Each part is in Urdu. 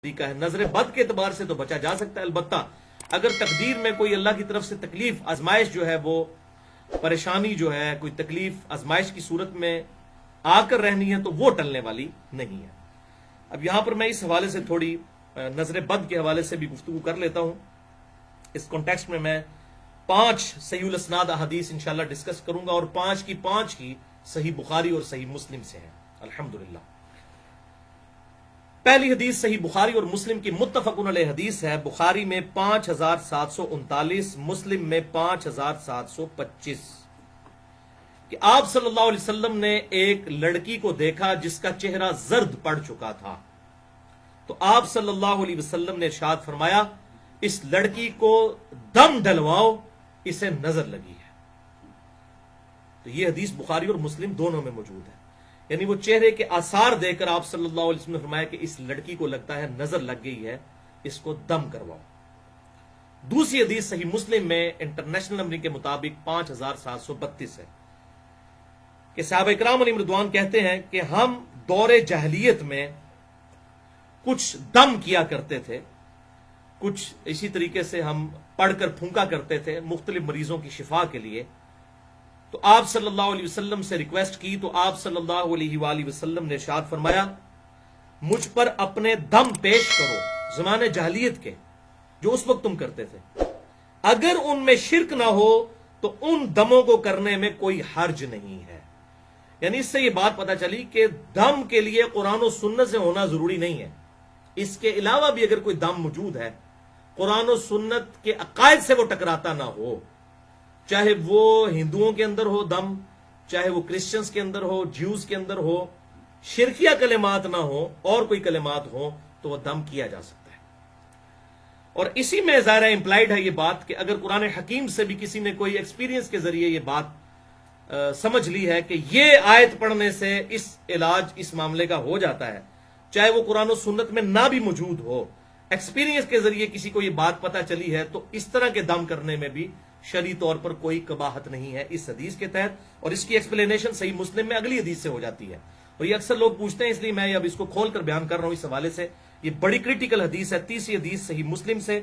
طریقہ ہے. نظر بد کے اعتبار سے تو بچا جا سکتا ہے، البتہ اگر تقدیر میں کوئی اللہ کی طرف سے تکلیف، آزمائش جو ہے، وہ پریشانی جو ہے، کوئی تکلیف آزمائش کی صورت میں آ کر رہنی ہے تو وہ ٹلنے والی نہیں ہے. اب یہاں پر میں اس حوالے سے تھوڑی نظر بد کے حوالے سے بھی گفتگو کر لیتا ہوں. اس کانٹیکسٹ میں 5 صحیح الاسناد احادیث انشاءاللہ ڈسکس کروں گا، اور 5 کی صحیح بخاری اور صحیح مسلم سے ہیں الحمدللہ. پہلی حدیث صحیح بخاری اور مسلم کی متفقن علیہ حدیث ہے. بخاری میں 5739، مسلم میں 5725، کہ آپ صلی اللہ علیہ وسلم نے ایک لڑکی کو دیکھا جس کا چہرہ زرد پڑ چکا تھا، تو آپ صلی اللہ علیہ وسلم نے ارشاد فرمایا اس لڑکی کو دم ڈلواؤ، اسے نظر لگی ہے. تو یہ حدیث بخاری اور مسلم دونوں میں موجود ہے. یعنی وہ چہرے کے آثار دے کر آپ صلی اللہ علیہ وسلم نے فرمایا کہ اس لڑکی کو لگتا ہے نظر لگ گئی ہے، اس کو دم کرواؤ. دوسری حدیث صحیح مسلم میں انٹرنیشنل نمبر کے مطابق 5732 ہے کہ صحابہ کرام علیہم رضوان کہتے ہیں کہ ہم دور جاہلیت میں کچھ دم کیا کرتے تھے، کچھ اسی طریقے سے ہم پڑھ کر پھونکا کرتے تھے مختلف مریضوں کی شفا کے لیے. تو آپ صلی اللہ علیہ وسلم سے ریکویسٹ کی تو آپ صلی اللہ علیہ وآلہ وسلم نے ارشاد فرمایا مجھ پر اپنے دم پیش کرو زمانے جاہلیت کے جو اس وقت تم کرتے تھے، اگر ان میں شرک نہ ہو تو ان دموں کو کرنے میں کوئی حرج نہیں ہے. یعنی اس سے یہ بات پتہ چلی کہ دم کے لیے قرآن و سنت سے ہونا ضروری نہیں ہے. اس کے علاوہ بھی اگر کوئی دم موجود ہے، قرآن و سنت کے عقائد سے وہ ٹکراتا نہ ہو، چاہے وہ ہندوؤں کے اندر ہو دم، چاہے وہ کرسچنز کے اندر ہو، جیوز کے اندر ہو، شرکیہ کلمات نہ ہو اور کوئی کلمات ہو، تو وہ دم کیا جا سکتا ہے. اور اسی میں ظاہر امپلائڈ ہے یہ بات کہ اگر قرآن حکیم سے بھی کسی نے کوئی ایکسپیرینس کے ذریعے یہ بات سمجھ لی ہے کہ یہ آیت پڑھنے سے اس علاج اس معاملے کا ہو جاتا ہے، چاہے وہ قرآن و سنت میں نہ بھی موجود ہو، ایکسپیرینس کے ذریعے کسی کو یہ بات پتہ چلی ہے، تو اس طرح کے دم کرنے میں بھی شرعی طور پر کوئی قباحت نہیں ہے اس حدیث کے تحت. اور اس کی ایکسپلینیشن صحیح مسلم میں اگلی حدیث سے ہو جاتی ہے، اور یہ اکثر لوگ پوچھتے ہیں، اس لیے میں اب اس کو کھول کر بیان کر رہا ہوں اس حوالے سے. یہ بڑی کریٹیکل حدیث ہے. تیسری حدیث صحیح مسلم سے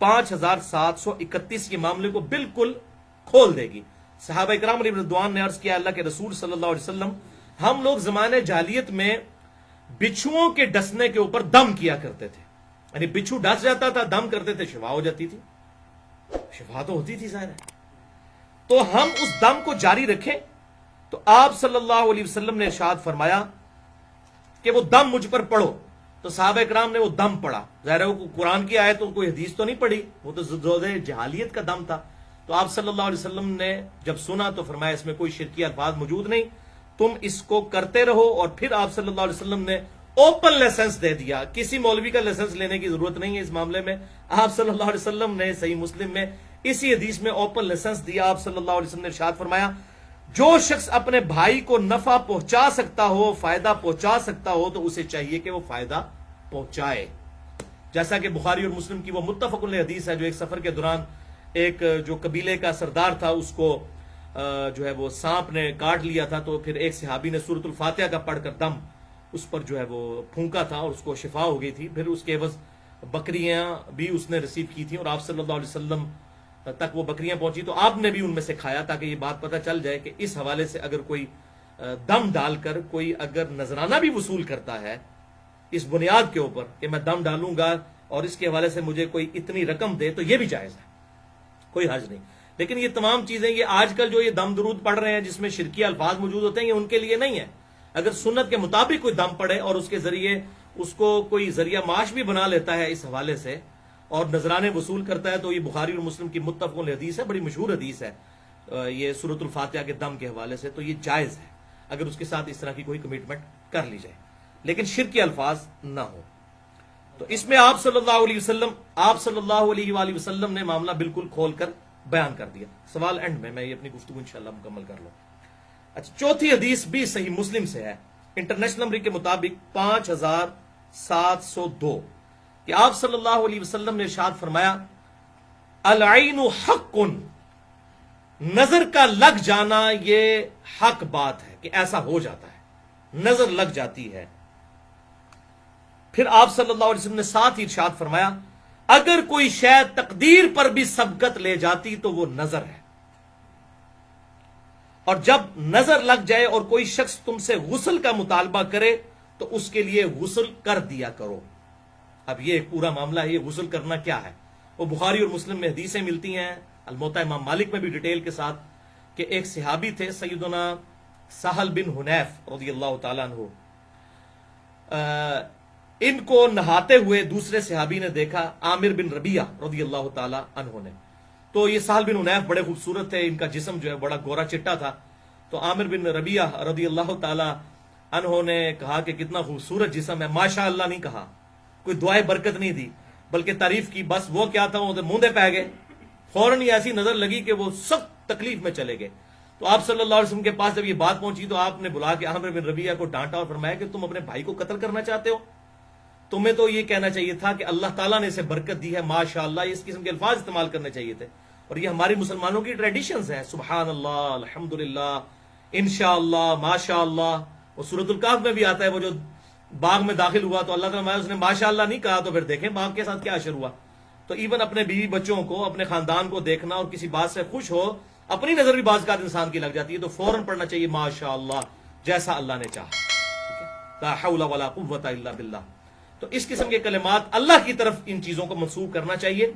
5731 کے معاملے کو بالکل کھول دے گی. صحابہ کرام علیہ رضوان نے عرض کیا اللہ کے رسول صلی اللہ علیہ وسلم ہم لوگ زمانے جاہلیت میں بچھوؤں کے ڈسنے کے اوپر دم کیا کرتے تھے. یعنی بچھو ڈس جاتا تھا، دم کرتے تھے، شفا ہو جاتی تھی. شفا تو ہوتی تھی ظاہر ہے. تو ہم اس دم کو جاری رکھیں. تو آپ صلی اللہ علیہ وسلم نے ارشاد فرمایا کہ وہ دم مجھ پر پڑھو. تو صحابہ کرام نے وہ دم پڑھا. ظاہر ہے وہ قرآن کی آیت، کوئی حدیث تو نہیں پڑھی، وہ تو زود جہالیت کا دم تھا. تو آپ صلی اللہ علیہ وسلم نے جب سنا تو فرمایا اس میں کوئی شرکی الفاظ موجود نہیں، تم اس کو کرتے رہو. اور پھر آپ صلی اللہ علیہ وسلم نے اوپن لائسنس دے دیا. کسی مولوی کا لائسنس لینے کی ضرورت نہیں ہے اس معاملے میں. آپ صلی اللہ علیہ وسلم نے صحیح مسلم میں اسی حدیث میں اوپن لائسنس دیا. آپ صلی اللہ علیہ وسلم نے ارشاد فرمایا جو شخص اپنے بھائی کو نفع پہنچا سکتا ہو، فائدہ پہنچا سکتا ہو، تو اسے چاہیے کہ وہ فائدہ پہنچائے. جیسا کہ بخاری اور مسلم کی وہ متفق علیہ حدیث ہے جو ایک سفر کے دوران ایک جو قبیلے کا سردار تھا اس کو جو ہے وہ سانپ نے کاٹ لیا تھا. تو پھر ایک صحابی نے سورۃ الفاتحہ کا پڑھ کر دم اس پر جو ہے وہ پھونکا تھا اور اس کو شفا ہو گئی تھی. پھر اس کے عوض بکریاں بھی اس نے ریسیو کی تھیں اور آپ صلی اللہ علیہ وسلم تک وہ بکریاں پہنچی تو آپ نے بھی ان میں سے کھایا تاکہ یہ بات پتہ چل جائے کہ اس حوالے سے اگر کوئی دم ڈال کر کوئی اگر نذرانہ بھی وصول کرتا ہے اس بنیاد کے اوپر کہ میں دم ڈالوں گا اور اس کے حوالے سے مجھے کوئی اتنی رقم دے، تو یہ بھی جائز ہے، کوئی حرج نہیں. لیکن یہ تمام چیزیں یہ آج کل جو یہ دم درود پڑھ رہے ہیں جس میں شرکیہ الفاظ موجود ہوتے ہیں یہ ان کے لیے نہیں ہے. اگر سنت کے مطابق کوئی دم پڑے اور اس کے ذریعے اس کو کوئی ذریعہ معاش بھی بنا لیتا ہے اس حوالے سے اور نذرانے وصول کرتا ہے، تو یہ بخاری اور مسلم کی متفق علیہ حدیث ہے، بڑی مشہور حدیث ہے یہ سورۃ الفاتحہ کے دم کے حوالے سے. تو یہ جائز ہے اگر اس کے ساتھ اس طرح کی کوئی کمٹمنٹ کر لی جائے لیکن شرکی الفاظ نہ ہو. تو اس میں آپ صلی اللہ علیہ وآلہ وسلم نے معاملہ بالکل کھول کر بیان کر دیا. سوال اینڈ میں یہ اپنی گفتگو انشاءاللہ مکمل کر لوں. اچھا، چوتھی حدیث بھی صحیح مسلم سے ہے انٹرنیشنل نمبر کے مطابق 5702 کہ آپ صلی اللہ علیہ وسلم نے ارشاد فرمایا العین حق، نظر کا لگ جانا یہ حق بات ہے کہ ایسا ہو جاتا ہے، نظر لگ جاتی ہے. پھر آپ صلی اللہ علیہ وسلم نے ساتھ ہی ارشاد فرمایا اگر کوئی شے تقدیر پر بھی سبقت لے جاتی تو وہ نظر ہے، اور جب نظر لگ جائے اور کوئی شخص تم سے غسل کا مطالبہ کرے تو اس کے لیے غسل کر دیا کرو۔ اب یہ ایک پورا معاملہ ہے، یہ غسل کرنا کیا ہے، وہ بخاری اور مسلم میں حدیثیں ملتی ہیں، الموطا امام مالک میں بھی ڈیٹیل کے ساتھ، کہ ایک صحابی تھے سیدنا سہل بن حنیف رضی اللہ تعالیٰ عنہ، ان کو نہاتے ہوئے دوسرے صحابی نے دیکھا، عامر بن ربیہ رضی اللہ تعالیٰ عنہ نے۔ تو یہ سہل بن حنیف بڑے خوبصورت تھے، ان کا جسم جو ہے بڑا گورا چٹا تھا، تو عامر بن ربیہ رضی اللہ تعالیٰ عنہ نے کہا کہ کتنا خوبصورت جسم ہے، ماشاء اللہ نہیں کہا، کوئی دعائے برکت نہیں دی بلکہ تعریف کی۔ بس وہ کیا تھا، وہ موندے پہ گئے، فوراً ہی ایسی نظر لگی کہ وہ سخت تکلیف میں چلے گئے۔ تو آپ صلی اللہ علیہ وسلم کے پاس جب یہ بات پہنچی تو آپ نے بلا کے عامر بن ربیہ کو ڈانٹا اور فرمایا کہ تم اپنے بھائی کو قتل کرنا چاہتے ہو، تمہیں تو یہ کہنا چاہیے تھا کہ اللہ تعالیٰ نے اسے برکت دی ہے، ماشاءاللہ، اس قسم کے الفاظ استعمال کرنے چاہیے تھے۔ اور یہ ہماری مسلمانوں کی ٹریڈیشنز ہیں، سبحان اللہ، الحمدللہ، انشاءاللہ، ماشاءاللہ۔ وہ سورۃ الکہف میں بھی آتا ہے، وہ جو باغ میں داخل ہوا تو اللہ تعالیٰ اس نے ماشاءاللہ نہیں کہا، تو پھر دیکھیں باغ کے ساتھ کیا اشر ہوا۔ تو ایون اپنے بیوی بچوں کو، اپنے خاندان کو دیکھنا اور کسی بات سے خوش ہو، اپنی نظر بھی بعض کا انسان کی لگ جاتی ہے تو فوراً پڑھنا چاہیے ماشاءاللہ، جیسا اللہ نے چاہا، لا حول ولا قوت الا باللہ۔ تو اس قسم کے کلمات اللہ کی طرف ان چیزوں کو منسوب کرنا چاہیے،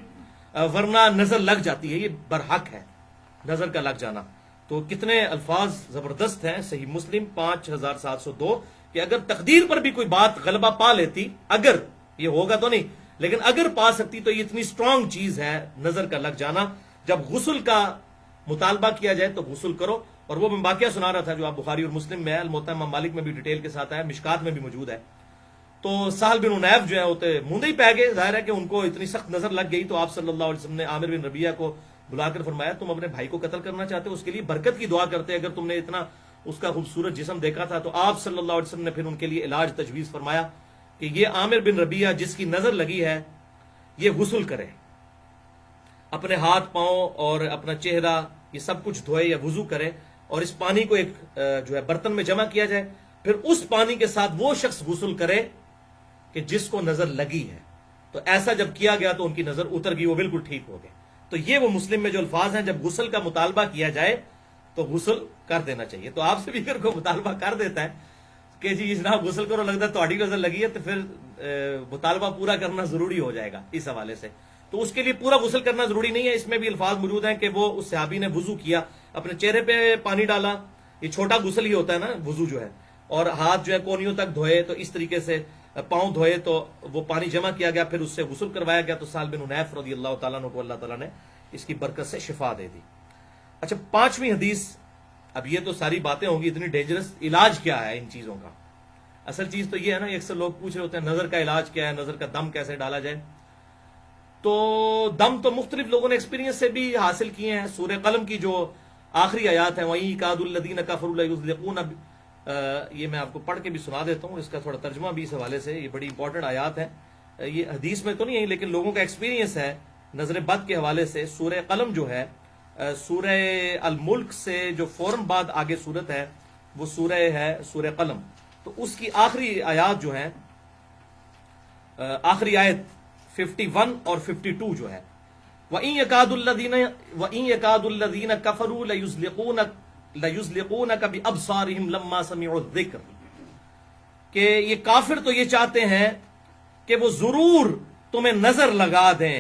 ورنہ نظر لگ جاتی ہے، یہ برحق ہے نظر کا لگ جانا۔ تو کتنے الفاظ زبردست ہیں، صحیح مسلم 5702، کہ اگر تقدیر پر بھی کوئی بات غلبہ پا لیتی، اگر یہ ہوگا تو نہیں لیکن اگر پا سکتی، تو یہ اتنی سٹرونگ چیز ہے نظر کا لگ جانا۔ جب غسل کا مطالبہ کیا جائے تو غسل کرو۔ اور وہ میں واقعہ سنا رہا تھا جو آپ بخاری اور مسلم میں ہے، الموطا امام مالک میں بھی ڈیٹیل کے ساتھ ہے، مشکات میں بھی موجود ہے۔ تو سہل بن حنیف جو ہے ہوتے موندے ہی پہ گئے، ظاہر ہے کہ ان کو اتنی سخت نظر لگ گئی، تو آپ صلی اللہ علیہ وسلم نے عامر بن ربیہ کو بلا کر فرمایا تم اپنے بھائی کو قتل کرنا چاہتے ہو، اس کے لیے برکت کی دعا کرتے اگر تم نے اتنا اس کا خوبصورت جسم دیکھا تھا۔ تو آپ صلی اللہ علیہ وسلم نے پھر ان کے لیے علاج تجویز فرمایا کہ یہ عامر بن ربیہ جس کی نظر لگی ہے یہ غسل کرے، اپنے ہاتھ پاؤں اور اپنا چہرہ یہ سب کچھ دھوئے یا وضو کرے، اور اس پانی کو ایک جو ہے برتن میں جمع کیا جائے، پھر اس پانی کے ساتھ وہ شخص غسل کرے کہ جس کو نظر لگی ہے۔ تو ایسا جب کیا گیا تو ان کی نظر اتر گئی، وہ بالکل ٹھیک ہو گئے۔ تو یہ وہ مسلم میں جو الفاظ ہیں، جب غسل کا مطالبہ کیا جائے تو غسل کر دینا چاہیے۔ تو آپ سے بھی اگر کوئی مطالبہ کر دیتا ہے کہ جی جناب غسل کرو، لگتا ہے تہاڈی نظر لگی ہے، تو پھر مطالبہ پورا کرنا ضروری ہو جائے گا اس حوالے سے۔ تو اس کے لیے پورا غسل کرنا ضروری نہیں ہے، اس میں بھی الفاظ موجود ہیں کہ وہ اس صحابی نے وضو کیا، اپنے چہرے پہ پانی ڈالا، یہ چھوٹا غسل ہی ہوتا ہے نا وضو جو ہے، اور ہاتھ جو ہے کونیوں تک دھوئے، تو اس طریقے سے پاؤں دھوئے تو وہ پانی جمع کیا گیا، پھر اس سے غسل کروایا گیا۔ تو سہل بن حنیف رضی اللہ تعالیٰ عنہ کو اللہ تعالیٰ نے اس کی برکت سے شفا دے دی۔ اچھا، 5ویں حدیث، اب یہ تو ساری باتیں ہوں گی اتنی ڈینجرس، علاج کیا ہے ان چیزوں کا؟ اصل چیز تو یہ ہے نا، اکثر لوگ پوچھ رہے ہوتے ہیں نظر کا علاج کیا ہے، نظر کا دم کیسے ڈالا جائے؟ تو دم تو مختلف لوگوں نے ایکسپیرینس سے بھی حاصل کیے ہیں۔ سورہ قلم کی جو آخری آیات ہیں، وَإِن يَكَادُ الَّذِينَ كَفَرُوا لَيُزْلِقُونَ، یہ میں آپ کو پڑھ کے بھی سنا دیتا ہوں، اس کا تھوڑا ترجمہ بھی اس حوالے سے، یہ بڑی امپورٹنٹ آیات ہے، یہ حدیث میں تو نہیں ہے لیکن لوگوں کا ایکسپیرینس ہے نظر بد کے حوالے سے۔ سورہ قلم جو ہے، سورہ الملک سے جو فوراً بعد آگے سورت ہے وہ سورہ ہے سورہ قلم، تو اس کی آخری آیات جو ہیں، آخری آیت 51 اور 52 جو ہے، وَإِن يَكَادُ الَّذِينَ كَفَرُوا لَيُزْلِقُونَكَ بِأَبْصَارِهِمْ لَمَّا سَمِعُوا الذِّكْرَ، کہ یہ کافر تو یہ چاہتے ہیں کہ وہ ضرور تمہیں نظر لگا دیں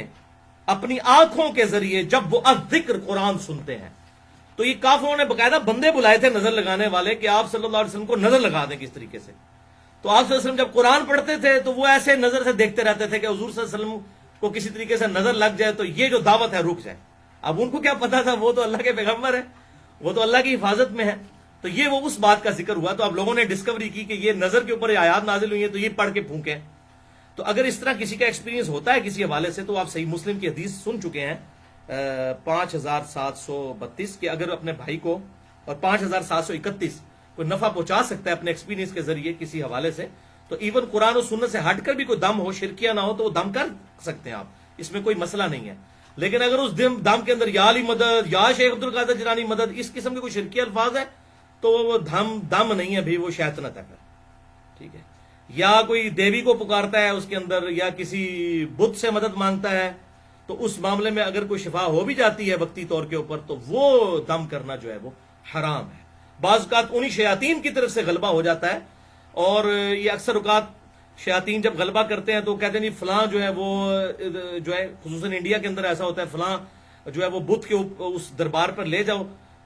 اپنی آنکھوں کے ذریعے جب وہ الذکر قرآن سنتے ہیں۔ تو یہ کافروں نے باقاعدہ بندے بلائے تھے نظر لگانے والے کہ آپ صلی اللہ علیہ وسلم کو نظر لگا دیں کس طریقے سے۔ تو آپ صلی اللہ علیہ وسلم جب قرآن پڑھتے تھے تو وہ ایسے نظر سے دیکھتے رہتے تھے کہ حضور صلی اللہ علیہ وسلم کو کسی طریقے سے نظر لگ جائے تو یہ جو دعوت ہے رک جائے۔ اب ان کو کیا پتا تھا، وہ تو اللہ کے پیغمبر ہے، وہ تو اللہ کی حفاظت میں ہے۔ تو یہ وہ اس بات کا ذکر ہوا، تو اب لوگوں نے ڈسکوری کی کہ یہ نظر کے اوپر آیات نازل ہوئی ہیں تو یہ پڑھ کے پھونکیں۔ تو اگر اس طرح کسی کا ایکسپیرینس ہوتا ہے کسی حوالے سے، تو آپ صحیح مسلم کی حدیث سن چکے ہیں 5732 کہ اگر اپنے بھائی کو، اور 5731 کوئی نفع پہنچا سکتا ہے اپنے ایکسپیرینس کے ذریعے کسی حوالے سے، تو ایون قرآن و سنت سے ہٹ کر بھی کوئی دم ہو، شرکیہ نہ ہو، تو وہ دم کر سکتے ہیں آپ، اس میں کوئی مسئلہ نہیں ہے۔ لیکن اگر اس دم کے اندر یا علی مدد، یا شیخ عبد القادر جیلانی مدد، اس قسم کے کوئی شرکیہ الفاظ ہے تو وہ دم نہیں ہے بھی، وہ شیطنت ہے پھر، ٹھیک ہے۔ یا کوئی دیوی کو پکارتا ہے اس کے اندر، یا کسی بت سے مدد مانگتا ہے، تو اس معاملے میں اگر کوئی شفا ہو بھی جاتی ہے وقتی طور کے اوپر، تو وہ دم کرنا جو ہے وہ حرام ہے۔ بعض اوقات انہی شیاطین کی طرف سے غلبہ ہو جاتا ہے، اور یہ اکثر اوقات شیاطین جب غلبہ کرتے ہیں تو کہتے ہیں نہیں فلاں جو ہے وہ جو ہے، خصوصاً انڈیا کے اندر ایسا ہوتا ہے، فلاں جو ہے وہ بت کے اس دربار پر لے جاؤ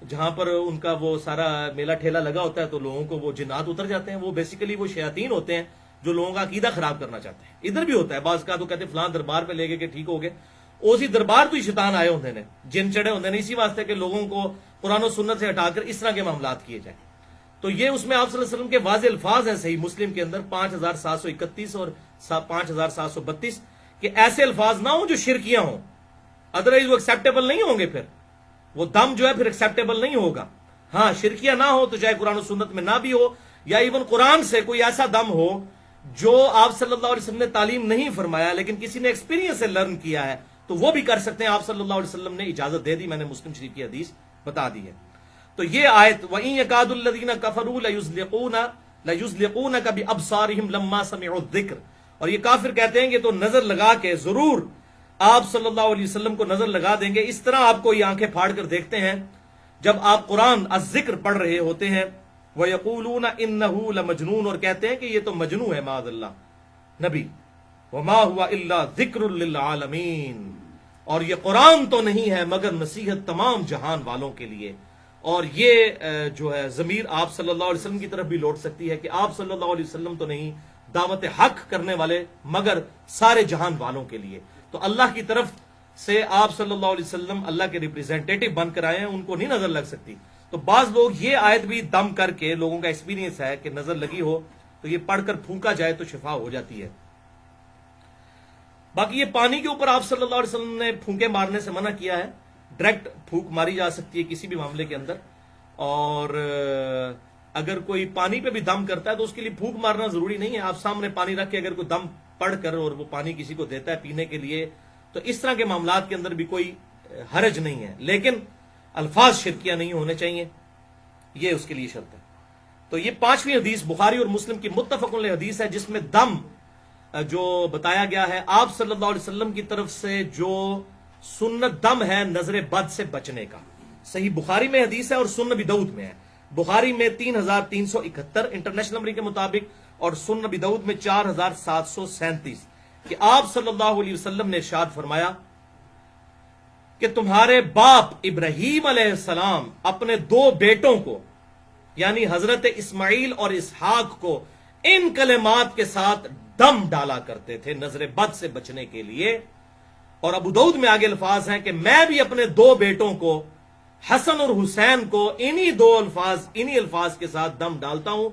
جہاں پر ان کا وہ سارا میلہ ٹھیلا لگا ہوتا ہے، تو لوگوں کو وہ جنات اتر جاتے ہیں۔ وہ بیسیکلی وہ شیاطین ہوتے ہیں جو لوگوں کا عقیدہ خراب کرنا چاہتے ہیں۔ ادھر بھی ہوتا ہے بعض کا، تو کہتے ہیں فلاں دربار پہ لے گئے کہ ٹھیک ہو گئے، اسی دربار تو ہی شیطان آئے ہوتے ہیں، جن چڑھے ہوتے ہیں، اسی واسطے کہ لوگوں کو قرآن و سنت سے ہٹا کر اس طرح کے معاملات کیے جائیں۔ تو یہ اس میں آپ صلی اللہ علیہ وسلم کے واضح الفاظ ہیں صحیح مسلم کے اندر 5731 اور 5732 کہ ایسے الفاظ نہ ہوں جو شرکیاں ہوں، ادروائز وہ ایکسیپٹیبل نہیں ہوں گے، پھر وہ دم جو ہے پھر ایکسیپٹیبل نہیں ہوگا۔ ہاں شرکیاں نہ ہو تو چاہے قرآن و سنت میں نہ بھی ہو، یا ایون قرآن سے کوئی ایسا دم ہو جو آپ صلی اللہ علیہ وسلم نے تعلیم نہیں فرمایا لیکن کسی نے ایکسپیرینس سے لرن کیا ہے، تو وہ بھی کر سکتے ہیں۔ آپ صلی اللہ علیہ وسلم نے اجازت دے دی، میں نے مسلم شریف کی حدیث بتا دی ہے۔ تو یہ آیت وَإِن يَكَادُ الَّذِينَ كَفَرُوا لَيُزْلِقُونَكَ بِأَبْصَارِهِمْ لَمَّا سَمِعُوا الذِّكْرَ، اور یہ کافر کہتے ہیں کہ تو نظر لگا کے ضرور آپ صلی اللہ علیہ وسلم کو نظر لگا دیں گے، اس طرح آپ کو یہ آنکھیں پھاڑ کر دیکھتے ہیں جب آپ قرآن الذکر پڑھ رہے ہوتے ہیں۔ وَيَقُولُونَ إِنَّهُ لَمَجْنُونَ، اور کہتے ہیں کہ یہ تو مجنون ہے معاذ اللہ نبی۔ وَمَا هُوَ إِلَّا ذِكْرٌ لِّلْعَالَمِينَ، اور یہ قرآن تو نہیں ہے مگر نصیحت تمام جہان والوں کے لیے۔ اور یہ جو ہے ضمیر آپ صلی اللہ علیہ وسلم کی طرف بھی لوٹ سکتی ہے کہ آپ صلی اللہ علیہ وسلم تو نہیں، دعوت حق کرنے والے مگر سارے جہان والوں کے لیے۔ تو اللہ کی طرف سے آپ صلی اللہ علیہ وسلم اللہ کے ریپریزنٹیٹو بن کر آئے ہیں، ان کو نہیں نظر لگ سکتی۔ تو بعض لوگ یہ آیت بھی دم کر کے، لوگوں کا ایکسپیرینس ہے کہ نظر لگی ہو تو یہ پڑھ کر پھونکا جائے تو شفا ہو جاتی ہے۔ باقی یہ پانی کے اوپر آپ صلی اللہ علیہ وسلم نے پھونکے مارنے سے منع کیا ہے، ڈائریکٹ پھونک ماری جا سکتی ہے کسی بھی معاملے کے اندر، اور اگر کوئی پانی پہ بھی دم کرتا ہے تو اس کے لیے پھونک مارنا ضروری نہیں ہے۔ آپ سامنے پانی رکھ کے اگر کوئی دم پڑھ کر اور وہ پانی کسی کو دیتا ہے پینے کے لیے، تو اس طرح کے معاملات کے اندر بھی کوئی حرج نہیں ہے، لیکن الفاظ شرکیہ نہیں ہونے چاہیے، یہ اس کے لیے شرط ہے۔ تو یہ 5ویں حدیث بخاری اور مسلم کی متفق علیہ حدیث ہے، جس میں دم جو بتایا گیا ہے آپ صلی اللہ علیہ وسلم کی طرف سے جو سنت دم ہے نظر بد سے بچنے کا۔ صحیح بخاری میں حدیث ہے اور سنن ابی داؤد میں ہے۔ بخاری میں 3371 انٹرنیشنل نمبر کے مطابق، اور سنن ابی داؤد میں 4737 کہ آپ صلی اللہ علیہ وسلم نے ارشاد فرمایا کہ تمہارے باپ ابراہیم علیہ السلام اپنے 2 بیٹوں کو یعنی حضرت اسماعیل اور اسحاق کو ان کلمات کے ساتھ دم ڈالا کرتے تھے نظر بد سے بچنے کے لیے۔ اور ابو داؤد میں آگے الفاظ ہیں کہ میں بھی اپنے 2 بیٹوں کو حسن اور حسین کو انہی الفاظ کے ساتھ دم ڈالتا ہوں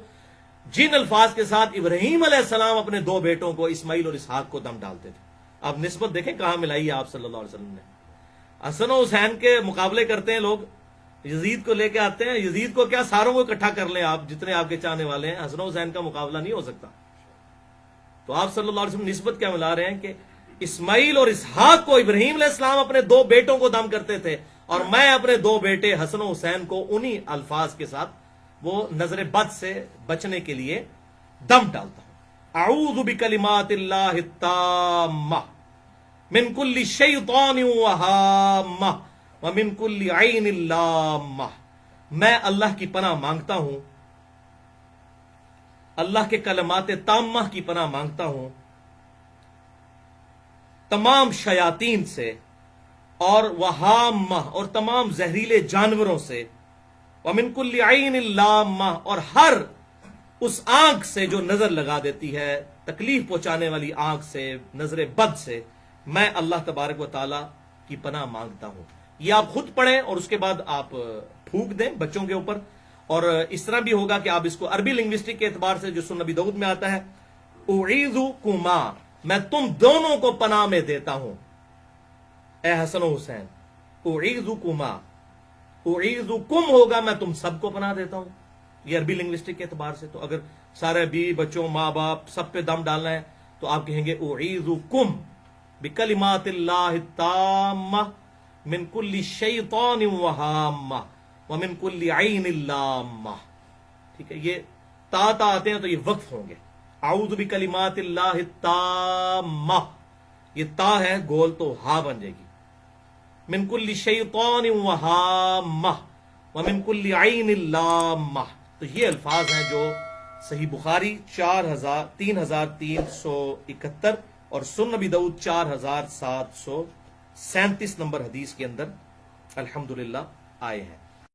جن الفاظ کے ساتھ ابراہیم علیہ السلام اپنے 2 بیٹوں کو اسماعیل اور اسحاق کو دم ڈالتے تھے۔ اب نسبت دیکھیں کہاں ملائی ہے آپ صلی اللہ علیہ وسلم نے۔ حسن و حسین کے مقابلے کرتے ہیں لوگ، یزید کو لے کے آتے ہیں، یزید کو کیا ساروں کو اکٹھا کر لیں آپ جتنے آپ کے چاہنے والے ہیں، حسن و حسین کا مقابلہ نہیں ہو سکتا۔ تو آپ صلی اللہ علیہ وسلم نسبت کیا ملا رہے ہیں کہ اسماعیل اور اسحاق کو ابراہیم علیہ السلام اپنے 2 بیٹوں کو دم کرتے تھے، اور میں اپنے 2 بیٹے حسن و حسین کو انہی الفاظ کے ساتھ وہ نظر بد سے بچنے کے لیے دم ڈالتا ہوں۔ اعوذ بکلمات اللہ التامہ من کل شیطان وہامہ ومن کل عین لامہ، میں اللہ کی پناہ مانگتا ہوں، اللہ کے کلمات تامہ کی پناہ مانگتا ہوں تمام شیاطین سے، اور وہامہ اور تمام زہریلے جانوروں سے، ومن کل عین لامہ اور ہر اس آنکھ سے جو نظر لگا دیتی ہے، تکلیف پہنچانے والی آنکھ سے، نظر بد سے، میں اللہ تبارک و تعالی کی پناہ مانگتا ہوں۔ یہ آپ خود پڑھیں اور اس کے بعد آپ پھونک دیں بچوں کے اوپر، اور اس طرح بھی ہوگا کہ آپ اس کو عربی لنگوسٹک کے اعتبار سے جو سنن ابی داؤد میں آتا ہے، اعیذکما، میں تم دونوں کو پناہ میں دیتا ہوں اے حسن و حسین، اعیذکما، اعیذکم ہوگا میں تم سب کو پناہ دیتا ہوں، یہ عربی لنگوسٹک کے اعتبار سے۔ تو اگر سارے بیوی بچوں ماں باپ سب پہ دم ڈالنا ہے تو آپ کہیں گے اعیذکم بکلمات اللہ التامہ من کل شیطان وہامہ ومن کل عین لامہ۔ ٹھیک ہے، یہ تا آتے ہیں تو یہ وقف ہوں گے، اعوذ بکلمات اللہ التامہ، یہ تا ہے گول تو ہا بن جائے گی، من کل شیطان وہامہ ومن کل عین لامہ۔ تو یہ الفاظ ہیں جو صحیح بخاری 3371 اور سنن نبی داؤد 4737 نمبر حدیث کے اندر الحمدللہ آئے ہیں۔